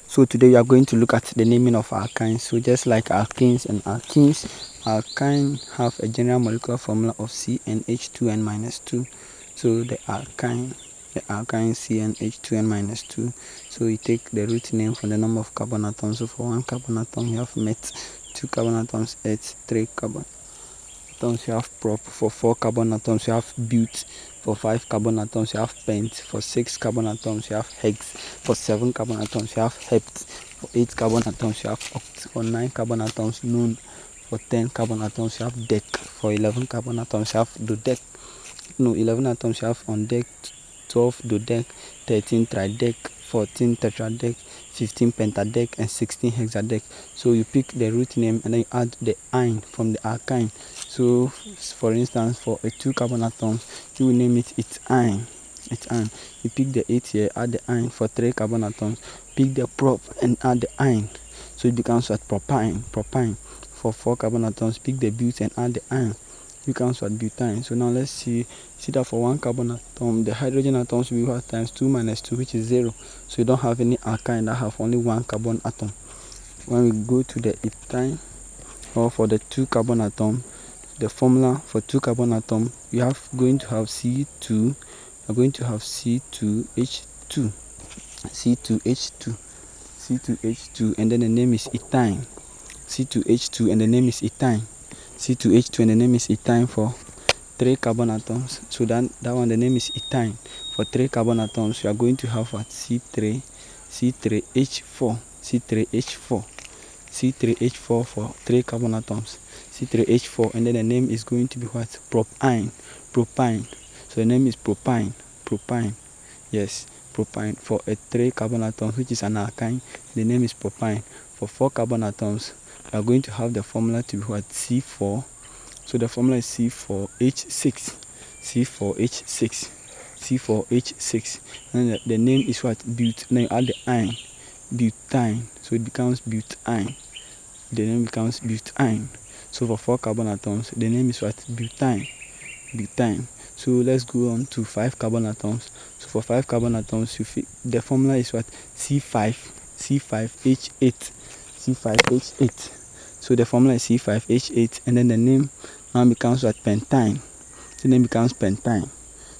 So today we are going to look at the naming of alkynes. So just like alkenes and alkenes, alkyne have a general molecular formula of CnH2n-2. So the alkyne CnH2n-2. So you take the root name from the number of carbon atoms. So for one carbon atom you have met, 2 carbon atoms et, 3 carbon atoms you have prop, for 4 carbon atoms you have bute, for 5 carbon atoms you have pent, for 6 carbon atoms you have hex, for 7 carbon atoms you have hept, for 8 carbon atoms you have oct, for 9 carbon atoms non, for 10 carbon atoms you have dec, for 11 carbon atoms you have dodec, 11 atoms you have on deck, 12 dodec, 13 tridec, 14 tetradec, 15 pentadec, and 16 hexadec. So you pick the root name and then you add the ine from the alkyne. So for instance, for a 2 carbon atom, you will name it ine. You pick the 8 here, add the ine. For 3 carbon atoms, pick the prop and add the ine. So it becomes what? Propyne. For 4 carbon atoms, pick the bute and add the ine. It becomes what? Butane. So now let's see that for 1 carbon atom, the hydrogen atoms will be what? Times 2 minus 2, which is 0. So you don't have any alkyne that have only 1 carbon atom. When we go to the ethyne, or for the 2 carbon atom, the formula for 2 carbon atom, we are going to have C2, we're going to have C2H2, and then the name is ethyne. C2H2 and the name is ethyne. C2H2 and the name is ethyne for 3 carbon atoms. So that one, the name is ethyne. For 3 carbon atoms, we are going to have what? C3H4 for 3 carbon atoms. C3H4, and then the name is going to be what? Propyne. So the name is propyne. Yes, propyne. For a 3 carbon atoms, which is an alkyne, the name is propyne. For 4 carbon atoms, we are going to have the formula to be what? C4. So the formula is C4H6. And the name is what? Bute. Then you add the ine. Butane. So it becomes butane. The name becomes butane. So for 4 carbon atoms, the name is what? Butane. So let's go on to 5 carbon atoms. So for 5 carbon atoms, the formula is what? C5H8. So the formula is C5H8, and then the name now becomes what? Pentyne. The name becomes pentyne.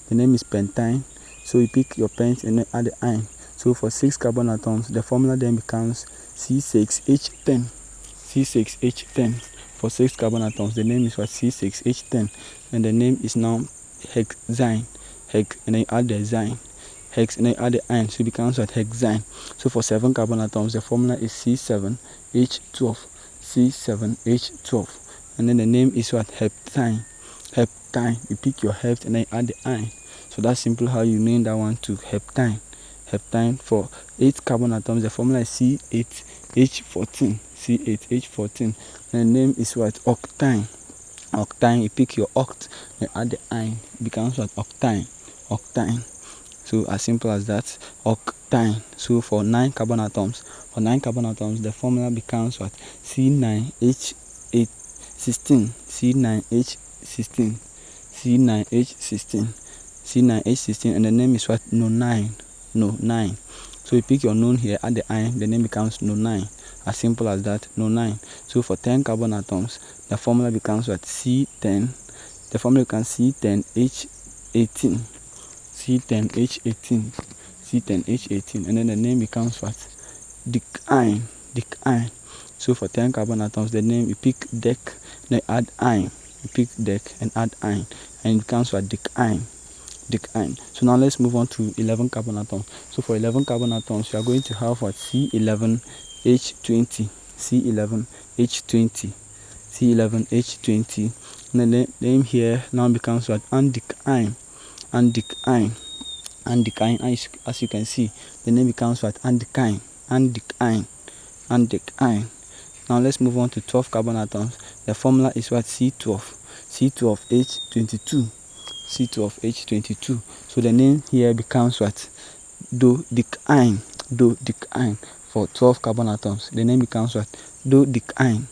The name is pentyne. So you pick your pent and then add the ine. So for 6 carbon atoms, the formula then becomes C6H10. For 6 carbon atoms, the name is what? C6H10, and the name is now hexyne. And then you add the zyne. Hex, and then you add the ine, so it becomes what? Hexyne. So for 7 carbon atoms, the formula is C7H12. And then the name is what? Heptyne. You pick your hept and then you add the ine. So that's simple how you name that one to heptyne. For 8 carbon atoms, the formula is C8H14. And the name is what? Octyne. You pick your oct and add the ine. It becomes what? Octyne. So as simple as that, octyne. So for 9 carbon atoms, the formula becomes what? C9H16. And the name is what? No9. So you pick your known here, add the ine, the name becomes No9. As simple as that, No9. So for 10 carbon atoms, the formula becomes what? C10. The formula becomes C10H18. And then the name becomes what? Dicyne. So for 10 carbon atoms, the name, you pick dec, then add ine. You pick dec and add ine, and it becomes what? Dicyne. So now let's move on to 11 carbon atoms. So for 11 carbon atoms, you are going to have what? C11H20. And then the name here now becomes what? Andecyne. As you can see, the name becomes what? Andecyne. Now let's move on to 12 carbon atoms. The formula is what? C12H22. So the name here becomes what? Dodecyne. For 12 carbon atoms, the name becomes what? Dodecyne.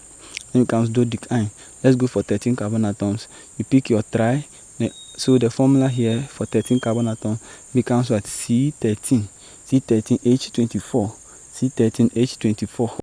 Let's go for 13 carbon atoms. You pick your tri. So the formula here for 13 carbon atom becomes what? C13H24. C13H24.